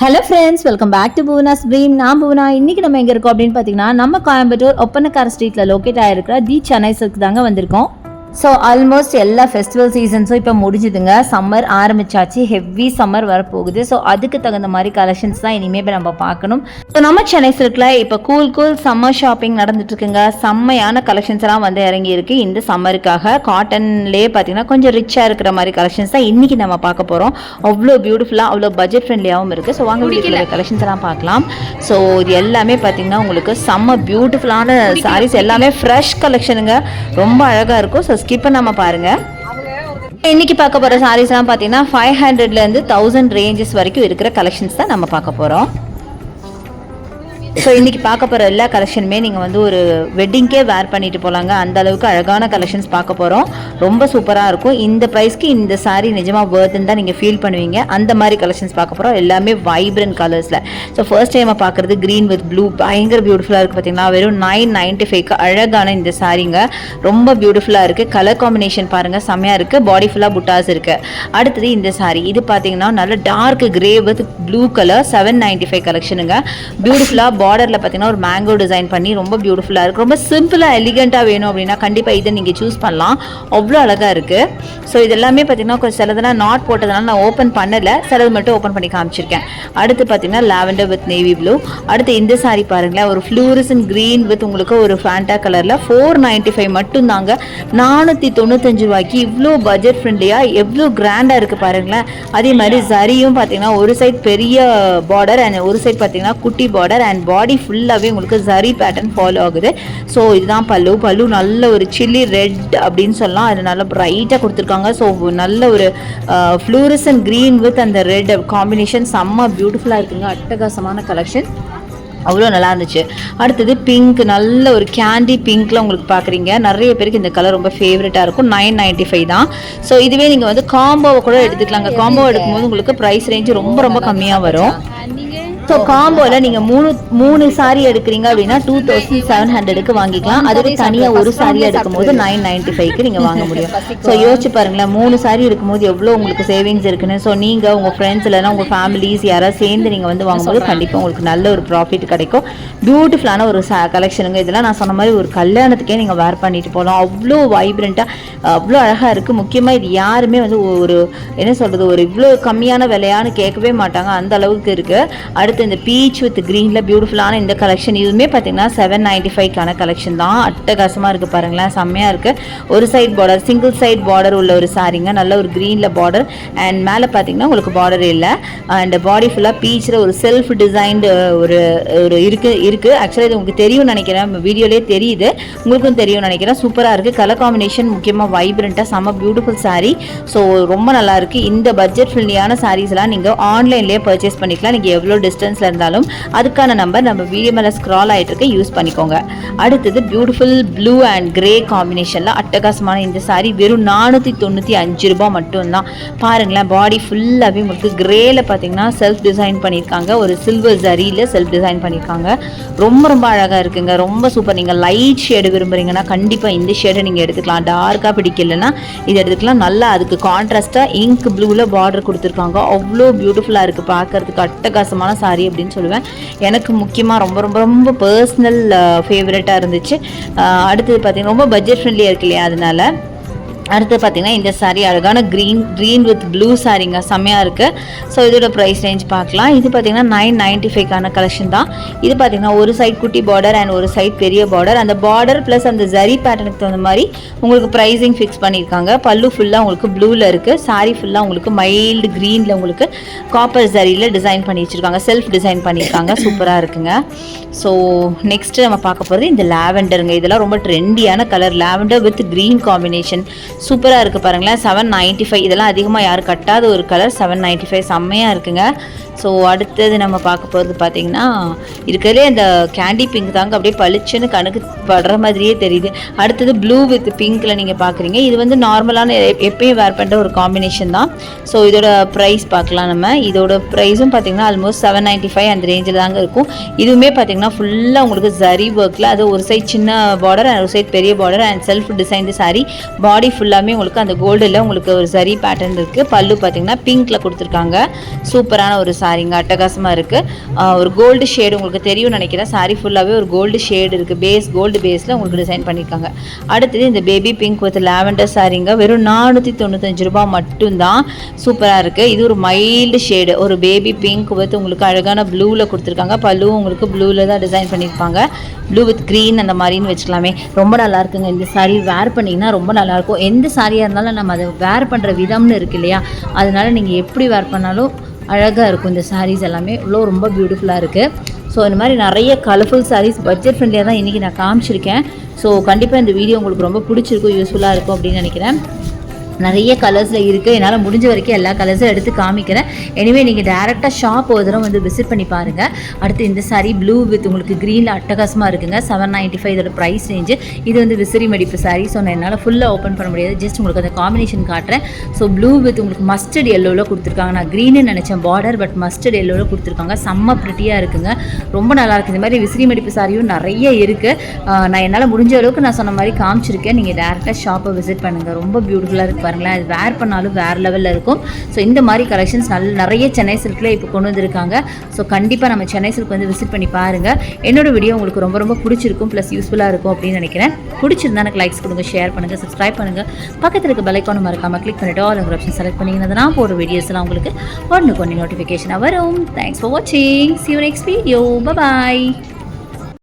Hello friends, welcome back to Bhuvana's dream. நான் புவனா. இன்னைக்கு நம்ம எங்கே இருக்கோம் அப்படின்னு பார்த்தீங்கன்னா, நம்ம கோயம்புத்தூர் ஒப்பனக்கார ஸ்ட்ரீட்டில் லொக்கேட் ஆகிருக்கிற தி சென்னை சில்க் தாங்க வந்திருக்கோம். ஸோ ஆல்மோஸ்ட் எல்லா ஃபெஸ்டிவல் சீசன்ஸும் இப்போ முடிஞ்சுதுங்க. சம்மர் ஆரம்பிச்சாச்சு, ஹெவி சம்மர் வரப்போகுது. ஸோ அதுக்கு தகுந்த மாதிரி கலெக்ஷன்ஸ் தான் இனிமேல் நம்ம பார்க்கணும். ஸோ நம்ம சென்னை சில்கில் இப்போ கூல் சம்மர் ஷாப்பிங் நடந்துட்டு இருக்குங்க. செம்மையான கலெக்ஷன்ஸ் எல்லாம் வந்து இறங்கி இருக்கு இந்த சம்மருக்காக. காட்டன்லேயே பார்த்தீங்கன்னா கொஞ்சம் ரிச்சாக இருக்கிற மாதிரி கலெக்ஷன்ஸ் தான் இன்னைக்கு நம்ம பார்க்க போகிறோம். அவ்வளோ பியூட்டிஃபுல்லாக, அவ்வளோ பட்ஜெட் ஃப்ரெண்ட்லியாகவும் இருக்குது. ஸோ வாங்க வீட்டில் கலெக்ஷன்ஸ் எல்லாம் பார்க்கலாம். ஸோ இது எல்லாமே பார்த்தீங்கன்னா உங்களுக்கு செம்ம பியூட்டிஃபுல்லான சாரீஸ், எல்லாமே ஃப்ரெஷ் கலெக்ஷனுங்க. ரொம்ப அழகாக இருக்கும். ஸோ ஸ்கிப் பண்ணாம பாருங்க. இன்னைக்கு பார்க்க போற சாரீஸ் எல்லாம் பாத்தீங்கன்னா 500ல இருந்து 1000 ரேஞ்சஸ் வரைக்கும் இருக்கிற கலெக்ஷன்ஸ் தான் நம்ம பார்க்க போறோம். ஸோ இன்றைக்கி பார்க்க போகிற எல்லா கலெக்ஷனுமே நீங்கள் வந்து ஒரு வெட்டிங்கே வேர் பண்ணிட்டு போகலாங்க. அந்த அளவுக்கு அழகான கலெக்ஷன்ஸ் பார்க்க போகிறோம். ரொம்ப சூப்பராக இருக்கும். இந்த ப்ரைஸ்க்கு இந்த சாரீ நிஜமாக வேர்த்துன்னு தான் நீங்கள் ஃபீல் பண்ணுவீங்க. அந்த மாதிரி கலெக்ஷன்ஸ் பார்க்க போகிறோம். எல்லாமே வைப்ரண்ட் கலர்ஸில். ஸோ ஃபர்ஸ்ட் டைம் பார்க்குறது க்ரீன் வித் ப்ளூ, பயங்கர பியூட்டிஃபுல்லாக இருக்குது. பார்த்தீங்கன்னா வெறும் 995க்கு அழகான இந்த சாரீங்க. ரொம்ப பியூட்டிஃபுல்லாக இருக்குது. கலர் காம்பினேஷன் பாருங்கள், செம்மையாக இருக்குது. பாடி ஃபுல்லாக புட்டாஸ் இருக்குது. அடுத்தது இந்த சாரீ, இது பார்த்தீங்கன்னா நல்ல dark grey with blue colour 795 கலெக்ஷனுங்க. பியூட்டிஃபுல்லாக பார்டரில் பார்த்தீங்கன்னா ஒரு மேங்கோ டிசைன் பண்ணி ரொம்ப பியூட்டிஃபுல்லாக இருக்குது. ரொம்ப சிம்பிளாக எலிகெண்ட்டாக வேணும் அப்படின்னா கண்டிப்பாக இதை நீங்கள் சூஸ் பண்ணலாம். அவ்வளோ அழகாக இருக்குது. ஸோ இது எல்லாமே பார்த்தீங்கன்னா கொஞ்சம் சிலதெல்லாம் நாட் போட்டதுனால நான் ஓப்பன் பண்ணலை, சிலது மட்டும் ஓப்பன் பண்ணி காமிச்சிருக்கேன். அடுத்து பார்த்தீங்கன்னா லாவெண்டர் வித் நேவி ப்ளூ. அடுத்து இந்த சாரீ பாருங்களேன், ஒரு ஃப்ளூரசன் க்ரீன் வித் உங்களுக்கு ஒரு ஃபேண்டா கலரில் 495 மட்டும் தாங்க. 495 ரூபாய்க்கு இவ்வளோ பட்ஜெட் ஃப்ரெண்ட்லியாக எவ்வளோ கிராண்டாக இருக்குது பாருங்களேன். அதே மாதிரி சரியும் பார்த்தீங்கன்னா ஒரு சைட் பெரிய பார்டர் அண்ட் ஒரு சைட் பார்த்தீங்கன்னா குட்டி பார்டர் அண்ட் பாடி ஃபுல்லாகவே உங்களுக்கு ஜரி பேட்டர்ன் ஃபாலோ ஆகுது. ஸோ இதுதான் பல்லு நல்ல ஒரு சில்லி ரெட் அப்படின்னு சொல்லலாம். அது நல்லா பிரைட்டாக கொடுத்துருக்காங்க. ஸோ நல்ல ஒரு ஃப்ளூரசன் க்ரீன் வித் அந்த ரெட் காம்பினேஷன் செம்ம பியூட்டிஃபுல்லாக இருக்குங்க. அட்டகாசமான கலெக்ஷன், அவ்வளோ நல்லா இருந்துச்சு. அடுத்தது பிங்க், நல்ல ஒரு கேண்டி பிங்க்ல உங்களுக்கு பார்க்குறீங்க. நிறைய பேருக்கு இந்த கலர் ரொம்ப ஃபேவரட்டாக இருக்கும். 995 தான். ஸோ இதுவே நீங்கள் வந்து காம்போவை கூட எடுத்துக்கலாங்க. காம்போ எடுக்கும்போது உங்களுக்கு ப்ரைஸ் ரேஞ்சு ரொம்ப கம்மியாக வரும். ஸோ காம்போவில் நீங்கள் மூணு சாரீ எடுக்கிறீங்க அப்படின்னா 2700க்கு வாங்கிக்கலாம். அதுவே தனியாக ஒரு சாரீ எடுக்கும்போது 995க்கு நீங்கள் வாங்க முடியும். ஸோ யோசிச்சு பாருங்களேன், 3 சாரீ எடுக்கும்போது எவ்வளோ உங்களுக்கு சேவிங்ஸ் இருக்குன்னு. ஸோ நீங்கள் உங்கள் ஃப்ரெண்ட்ஸ் இல்லைன்னா உங்கள் ஃபேமிலிஸ் யாராவது சேர்ந்து நீங்கள் வந்து வாங்கும்போது கண்டிப்பாக உங்களுக்கு நல்ல ஒரு ப்ராஃபிட் கிடைக்கும். பியூட்டிஃபுல்லான ஒரு கலெக்ஷனுங்க. இதெல்லாம் நான் சொன்ன மாதிரி ஒரு கல்யாணத்துக்கே நீங்கள் வேர் பண்ணிட்டு போகலாம். அவ்வளோ வைப்ரண்ட்டாக, அவ்வளோ அழகாக இருக்குது. முக்கியமாக இது யாருமே வந்து ஒரு என்ன சொல்கிறது, ஒரு இவ்வளோ கம்மியான விலையான்னு கேட்கவே மாட்டாங்க, அந்த அளவுக்கு இருக்குது. அடுத்து இந்த பீச் வித் கிரீன்ல பியூட்டிஃபுல்லான இந்த கலெக்ஷன், இதுவுமே பார்த்தீங்கன்னா 795க்கான கலெக்ஷன் தான். அட்டகாசமாக இருக்குது பாருங்களேன், செம்மையாக இருக்குது. ஒரு side border, single side border உள்ள ஒரு சாரீங்க. நல்ல ஒரு க்ரீனில் பார்டர் அண்ட் மேலே பார்த்தீங்கன்னா உங்களுக்கு பார்டர் இல்லை. அண்ட் பாடி ஃபுல்லாக பீச்சில் ஒரு செல்ஃப் டிசைன்டு ஒரு இருக்குது. ஆக்சுவலாக இது உங்களுக்கு தெரியும்னு நினைக்கிறேன், வீடியோலேயே தெரியுது, உங்களுக்கும் தெரியும்னு நினைக்கிறேன். சூப்பராக இருக்குது. கலர் காம்பினேஷன் முக்கியமாக வைப்ரண்ட்டாக செம்ம பியூட்டிஃபுல் சாரீ. ஸோ ரொம்ப நல்லா இருக்குது. இந்த பட்ஜெட் ஃப்ரெண்ட்லியான சாரீஸ்லாம் நீங்கள் ஆன்லைன்லேயே பர்ச்சேஸ் பண்ணிக்கலாம். நீங்கள் எவ்வளோ டிஸ்டன்ஸ்ல இருந்தாலும் அதுக்கான நம்பர் நம்ம வீடியோ மேலே ஸ்க்ரால் ஆகிட்டு இருக்க, யூஸ் பண்ணிக்கோங்க. அடுத்தது பியூட்டிஃபுல் ப்ளூ அண்ட் கிரே காம்பினேஷனில் அட்டகாசமான இந்த சாரீ வெறும் 495 ரூபாய் மட்டும்தான். பாருங்களேன், பாடி ஃபுல்லாகவே உங்களுக்கு கிரேல பார்த்தீங்கன்னா செல்ஃப் டிசைன் பண்ணியிருக்காங்க. ஒரு சில்வர் ஜரியில் செல்ஃப் டிசைன் பண்ணியிருக்காங்க. ரொம்ப அழகாக இருக்குங்க. ரொம்ப சூப்பர். நீங்கள் லைட் ஷேடு விரும்புகிறீங்கன்னா கண்டிப்பாக இந்த ஷேடை நீங்கள் எடுத்துக்கலாம். டார்க்காக பிடிக்கலன்னா இது எடுத்துக்கலாம். நல்லா அதுக்கு கான்ட்ராஸ்ட்டாக இங்க் ப்ளூவில் பார்டர் கொடுத்துருக்காங்க. அவ்வளோ பியூட்டிஃபுல்லாக இருக்குது, பார்க்கறதுக்கு அட்டகாசமான சாரீ அப்படின்னு சொல்லுவேன். எனக்கு முக்கியமாக ரொம்ப பர்சனல் ஃபேவரட்டாக இருந்துச்சு. அடுத்தது பார்த்தீங்கன்னா ரொம்ப பட்ஜெட் ஃப்ரெண்ட்லியாக இருக்கு இல்லையா, அதனால. அடுத்து பார்த்தீங்கன்னா இந்த சாரீ அழகான க்ரீன் வித் ப்ளூ சாரீங்க, செம்மையாக இருக்குது. ஸோ இதோட ப்ரைஸ் ரேஞ்ச் பார்க்கலாம். இது பார்த்தீங்கன்னா 995க்கான கலெக்ஷன் தான். இது பார்த்தீங்கன்னா ஒரு சைட் குட்டி பார்டர் அண்ட் ஒரு சைட் பெரிய பார்டர். அந்த பார்டர் ப்ளஸ் அந்த ஜரி பேட்டர்னுக்கு தகுந்த மாதிரி உங்களுக்கு ப்ரைஸிங் ஃபிக்ஸ் பண்ணியிருக்காங்க. பல்லு ஃபுல்லாக உங்களுக்கு ப்ளூவில் இருக்குது. சாரீ ஃபுல்லாக உங்களுக்கு மைல்டு க்ரீனில் உங்களுக்கு காப்பர் ஜரியில் டிசைன் பண்ணி வச்சுருக்காங்க, செல்ஃப் டிசைன் பண்ணியிருக்காங்க. சூப்பராக இருக்குங்க. ஸோ நெக்ஸ்ட்டு நம்ம பார்க்க போகிறது இந்த லாவெண்டருங்க. இதெல்லாம் ரொம்ப ட்ரெண்டியான colour, lavender with green combination. சூப்பராக இருக்குது பாருங்களேன். 795, இதெல்லாம் அதிகமாக யாரும் கட்டாத ஒரு கலர். 795 செம்மையாக இருக்குங்க. ஸோ அடுத்தது நம்ம பார்க்க போகிறது பார்த்தீங்கன்னா இருக்கிறதுலே இந்த கேண்டி பிங்க் தாங்க, அப்படியே பளிச்சுன்னு கணக்கு படுற மாதிரியே தெரியுது. அடுத்தது ப்ளூ வித் பிங்க்கில் நீங்கள் பார்க்குறீங்க. இது வந்து நார்மலான எப்பயும் வேர் பண்ணுற ஒரு காம்பினேஷன் தான். ஸோ இதோட ப்ரைஸ் பார்க்கலாம் நம்ம. இதோட ப்ரைஸும் பார்த்தீங்கன்னா ஆல்மோஸ்ட் 795 அந்த ரேஞ்சில் தாங்க இருக்கும். இதுவுமே பார்த்தீங்கன்னா ஃபுல்லாக உங்களுக்கு ஜரி ஒர்க்கில், அது ஒரு சைட் சின்ன பார்டர் அண்ட் ஒரு சைட் பெரிய border and self designed sari. Body ஃபுல்லாமே உங்களுக்கு அந்த கோல்டில் உங்களுக்கு ஒரு ஜரி பேட்டர்ன் இருக்குது. பல்லு பார்த்தீங்கன்னா பிங்க்கில் கொடுத்துருக்காங்க. சூப்பரான ஒரு சாரீங்க, அட்டகாசமாக இருக்குது. ஒரு கோல்டு ஷேடு உங்களுக்கு தெரியும் நினைக்கிறேன். சாரீ ஃபுல்லாகவே ஒரு கோல்டு ஷேடு இருக்குது, கோல்டு பேஸில் உங்களுக்கு டிசைன் பண்ணியிருக்காங்க. அடுத்தது இந்த பேபி பிங்க் வித் லாவெண்டர் சாரீங்க, வெறும் 495 ரூபா மட்டும்தான். சூப்பராக இருக்குது. இது ஒரு மைல்டு ஷேடு, ஒரு பேபி பிங்க் வித் உங்களுக்கு அழகான ப்ளூவில் கொடுத்துருக்காங்க. பல்லு உங்களுக்கு ப்ளூவில் தான் டிசைன் பண்ணியிருப்பாங்க. ப்ளூ வித் க்ரீன் அந்த மாதிரின்னு வச்சுக்கலாமே. ரொம்ப நல்லா இருக்குங்க. இந்த சாரீ வேர் பண்ணிங்கன்னா ரொம்ப நல்லாயிருக்கும். எந்த சாரியாக இருந்தாலும் நம்ம அதை வேர் பண்ணுற விதம்னு இருக்கு இல்லையா, அதனால் நீங்கள் எப்படி வேர் பண்ணாலும் அழகாக இருக்கும். இந்த சாரீஸ் எல்லாமே இவ்வளோ ரொம்ப பியூட்டிஃபுல்லாக இருக்குது. ஸோ இந்த மாதிரி நிறைய கலர்ஃபுல் சாரீஸ் பட்ஜெட் ஃப்ரெண்ட்லியாக தான் இன்றைக்கி நான் காமிச்சிருக்கேன். ஸோ கண்டிப்பாக இந்த வீடியோ உங்களுக்கு ரொம்ப பிடிச்சிருக்கும், யூஸ்ஃபுல்லாக இருக்கும் அப்படின்னு நினைக்கிறேன். நிறைய கலர்ஸில் இருக்குது. என்னால் முடிஞ்ச வரைக்கும் எல்லா கலர்ஸும் எடுத்து காமிக்கிறேன். எனிவே நீங்கள் டேரெக்டாக ஷாப் ஒரு தடவை வந்து விசிட் பண்ணி பாருங்கள். அடுத்து இந்த சாரீ ப்ளூ வித் உங்களுக்கு க்ரீனில் அட்டகாசமாக இருக்குங்க. 795 இதோட ப்ரைஸ் ரேஞ்சு. இது வந்து விசிறி மடிப்பு சாரீ. ஸோ நான் என்னால் ஃபுல்லாக ஓப்பன் பண்ண முடியாது, ஜஸ்ட் உங்களுக்கு அந்த காம்பினேஷன் காட்டுறேன். ஸோ ப்ளூ வித் உங்களுக்கு மஸ்டர்ட் எல்லோவில் கொடுத்துருக்காங்க. நான் க்ரீனு நினச்சேன் பார்டர், பட் மஸ்டர்ட் எல்லோவில் கொடுத்துருக்காங்க. செம்ம ப்ரிட்டியாக இருக்குங்க, ரொம்ப நல்லாயிருக்கு. இந்த மாதிரி விசிறி மடிப்பு சாரியும் நிறைய இருக்குது. நான் என்னால் முடிஞ்ச அளவுக்கு நான் சொன்ன மாதிரி காமிச்சிருக்கேன். நீங்கள் டேரெக்டாக ஷாப்பை விசிட் பண்ணுங்கள். ரொம்ப பியூட்டிஃபுல்லாக இருக்குது பாருங்களேன். அது வேர் பண்ணாலும் வேறு லெவலில் இருக்கும். ஸோ இந்த மாதிரி கலெக்ஷன்ஸ் நிறைய சென்னை சில்கில் இப்போ கொண்டு வந்திருக்காங்க. ஸோ கண்டிப்பாக நம்ம சென்னை சில்க் வந்து விசிட் பண்ணி பாருங்கள். என்னோட வீடியோ உங்களுக்கு ரொம்ப ரொம்ப பிடிச்சிருக்கும், ப்ளஸ் யூஸ்ஃபுல்லாக இருக்கும் அப்படின்னு நினைக்கிறேன். பிடிச்சிருந்தா எனக்கு லைக்ஸ் கொடுங்க, ஷேர் பண்ணுங்கள், சப்ஸ்கிரைப் பண்ணுங்கள். பக்கத்தில் இருக்க பெல் ஐகானை மறக்காமல் கிளிக் பண்ணிவிட்டு ஆல் ஆப்ஷன் செலக்ட் பண்ணிங்கன்னா நான் போடுற வீடியோஸ்லாம் உங்களுக்கு ஒன்று நோட்டிஃபிகேஷனாக வரும். தேங்க்ஸ் ஃபார் வாட்சிங். See you next video. Bye bye.